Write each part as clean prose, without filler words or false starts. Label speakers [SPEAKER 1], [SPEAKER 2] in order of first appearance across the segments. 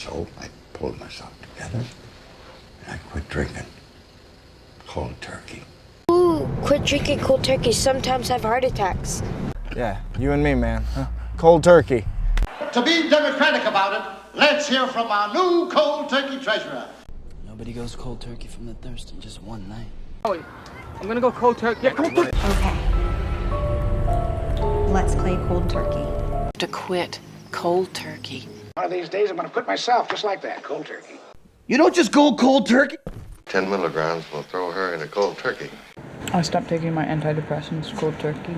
[SPEAKER 1] So I pulled myself together and I quit drinking cold turkey.
[SPEAKER 2] Ooh, quit drinking cold turkey. Sometimes have heart attacks.
[SPEAKER 3] Yeah, you and me, man. Huh? Cold turkey.
[SPEAKER 4] To be democratic about it, let's hear from our new cold turkey treasurer.
[SPEAKER 5] Nobody goes cold turkey from the thirst in just one night.
[SPEAKER 3] Oh, I'm gonna go cold turkey. Yeah, cold turkey.
[SPEAKER 6] Okay. Let's play cold turkey.
[SPEAKER 7] To quit cold turkey.
[SPEAKER 8] One of these days I'm going to quit myself just like that, cold turkey.
[SPEAKER 9] You don't just go cold turkey.
[SPEAKER 1] 10 milligrams will throw her in a cold turkey.
[SPEAKER 10] I stopped taking my antidepressants cold turkey.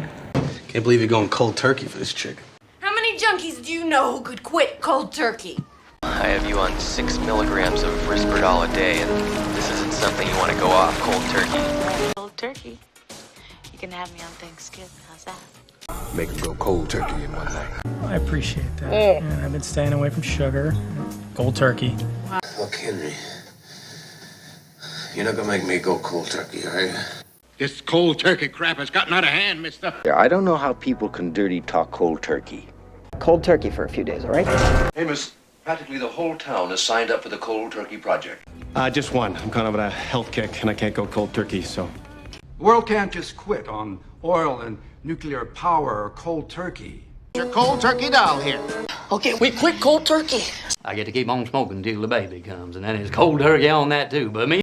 [SPEAKER 9] Can't believe you're going cold turkey for this chick.
[SPEAKER 7] How many junkies do you know who could quit cold turkey?
[SPEAKER 11] I have you on 6 milligrams of Risperdal a day, and this isn't something you want to go off cold turkey.
[SPEAKER 7] Cold turkey? You can have me on Thanksgiving. How's that?
[SPEAKER 9] Make him go cold turkey in one night.
[SPEAKER 10] I appreciate that. Yeah, I've been staying away from sugar. Cold turkey.
[SPEAKER 9] Look, Henry, you're not gonna make me go cold turkey, are you?
[SPEAKER 4] This cold turkey crap has gotten out of hand, mister.
[SPEAKER 8] Yeah, I don't know how people can dirty talk cold turkey.
[SPEAKER 5] Cold turkey for a few days, all right?
[SPEAKER 9] Amos, practically the whole town is signed up for the cold turkey project.
[SPEAKER 12] Just one. I'm kind of on a health kick, and I can't go cold turkey, so.
[SPEAKER 13] The world can't just quit on oil and nuclear power or cold turkey.
[SPEAKER 4] Your cold turkey doll here.
[SPEAKER 7] Okay, we quit cold turkey.
[SPEAKER 5] I get to keep on smoking till the baby comes, and then it's cold turkey on that too, but me.